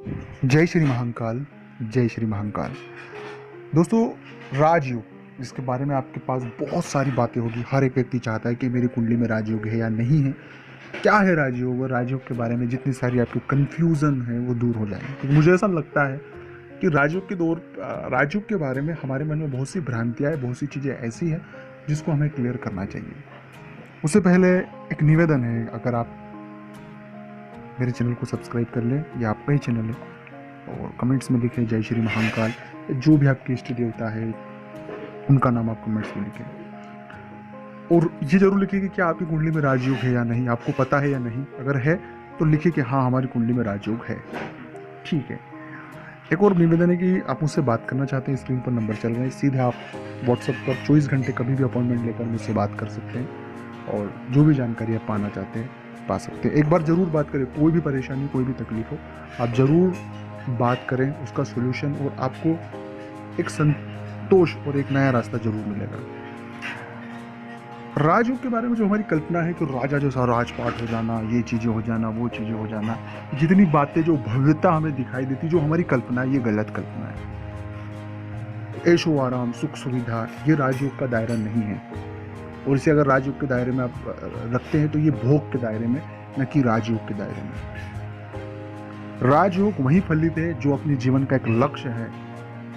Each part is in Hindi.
जय श्री महाकाल। जय श्री महाकाल। दोस्तों, राजयोग, जिसके बारे में आपके पास बहुत सारी बातें होगी। हर एक व्यक्ति चाहता है कि मेरी कुंडली में राजयोग है या नहीं है, क्या है राजयोग, और राजयोग के बारे में जितनी सारी आपकी कन्फ्यूज़न है वो दूर हो जाए। तो मुझे ऐसा लगता है कि राजयोग के बारे में हमारे मन में बहुत सी भ्रांतियाँ हैं, बहुत सी चीज़ें ऐसी हैं जिसको हमें क्लियर करना चाहिए। उससे पहले एक निवेदन है, अगर आप मेरे चैनल को सब्सक्राइब कर लें या आपका ही चैनल है, और कमेंट्स में लिखें जय श्री महाकाल। जो भी आपके इष्ट देवता है उनका नाम आप कमेंट्स में लिखें, और ये जरूर लिखिए कि क्या आपकी कुंडली में राजयोग है या नहीं, आपको पता है या नहीं। अगर है तो लिखिए कि हाँ, हमारी कुंडली में राजयोग है। ठीक है। एक और निवेदन है कि आप मुझसे बात करना चाहते हैं, स्क्रीन पर नंबर चल रहे हैं, सीधे आप व्हाट्सएप पर 24 घंटे कभी भी अपॉइंटमेंट लेकर मुझसे बात कर सकते हैं, और जो भी जानकारी आप पाना चाहते हैं पा सकते हैं। एक बार ज़रूर बात करें, कोई भी परेशानी, कोई भी तकलीफ हो, आप ज़रूर बात करें, उसका सोल्यूशन, और आपको एक संतोष और एक नया रास्ता जरूर मिलेगा। राजयोग के बारे में जो हमारी कल्पना है कि राजा जैसा राजपाट हो जाना, ये चीज़ें हो जाना, वो चीज़ें हो जाना, जितनी बातें, जो भव्यता हमें दिखाई देती, जो हमारी कल्पना है, ये गलत कल्पना है। ऐशो आराम, सुख सुविधा, ये राजयोग का दायरा नहीं है। और इसे अगर राजयोग के दायरे में आप रखते हैं तो ये भोग के दायरे में, न कि राजयोग के दायरे में। राजयोग वही फलित है जो अपने जीवन का एक लक्ष्य है,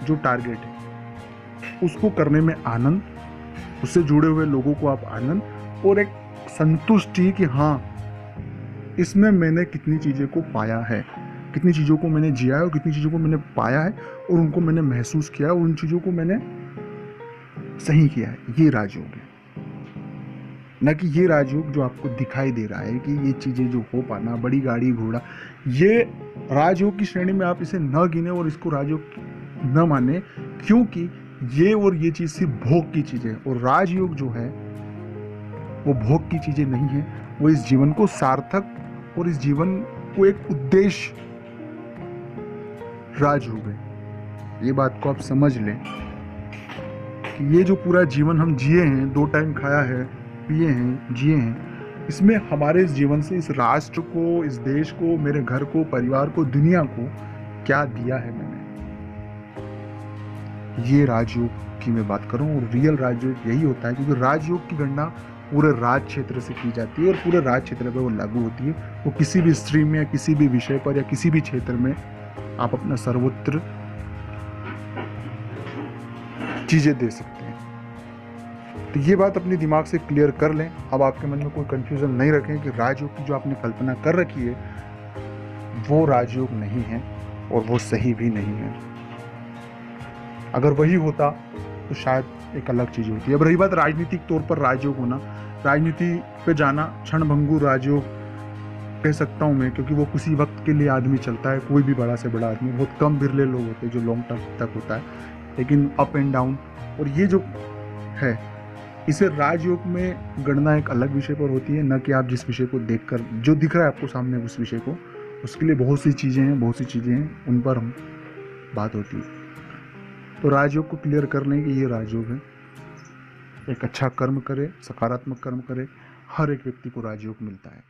जो टारगेट है, उसको करने में आनंद, उससे जुड़े हुए लोगों को आप आनंद, और एक संतुष्टि कि हाँ, इसमें मैंने कितनी चीज़ें को पाया है, कितनी चीज़ों को मैंने जिया है, और कितनी चीज़ों को मैंने पाया है, और उनको मैंने महसूस किया है, और उन चीज़ों को मैंने सही किया है। ये राजयोग है, न कि ये राजयोग जो आपको दिखाई दे रहा है कि ये चीज़ें जो हो पाना, बड़ी गाड़ी घोड़ा, ये राजयोग की श्रेणी में आप इसे न गिने और इसको राजयोग न माने, क्योंकि ये और ये चीज़ सिर्फ भोग की चीज़ें है। और राजयोग जो है वो भोग की चीज़ें नहीं है, वो इस जीवन को सार्थक और इस जीवन को एक उद्देश्य राजयोग है। ये बात को आप समझ लें कि ये जो पूरा जीवन हम जिए हैं, 2 टाइम खाया है, पिए हैं, जिए हैं, इसमें हमारे इस जीवन से इस राष्ट्र को, इस देश को, मेरे घर को, परिवार को, दुनिया को क्या दिया है मैंने, ये राजयोग की मैं बात करूं। और रियल राजयोग यही होता है, क्योंकि राजयोग की गणना पूरे राज क्षेत्र से की जाती है, और पूरे राज क्षेत्र पर वो लागू होती है। वो किसी भी स्ट्रीम में या किसी भी विषय पर या किसी भी क्षेत्र में आप अपना सर्वोत्तर चीजें दे सकते हैं। तो ये बात अपने दिमाग से क्लियर कर लें। अब आपके मन में कोई कंफ्यूजन नहीं रखें कि राजयोग की जो आपने कल्पना कर रखी है वो राजयोग नहीं है, और वो सही भी नहीं है। अगर वही होता तो शायद एक अलग चीज होती है। अब रही बात राजनीतिक तौर पर राजयोग होना, राजनीति पे जाना क्षणभंगुर राजयोग कह सकता हूँ मैं, क्योंकि वो किसी वक्त के लिए आदमी चलता है, कोई भी बड़ा से बड़ा आदमी। बहुत कम बिरले लोग होते हैं जो लॉन्ग टर्म तक होता है, लेकिन अप एंड डाउन। और ये जो है, इसे राजयोग में गणना एक अलग विषय पर होती है, न कि आप जिस विषय को देखकर जो दिख रहा है आपको सामने उस विषय को, उसके लिए बहुत सी चीज़ें हैं, उन पर हम बात होती है। तो राजयोग को क्लियर कर लें कि ये राजयोग है। एक अच्छा कर्म करे, सकारात्मक कर्म करे, हर एक व्यक्ति को राजयोग मिलता है।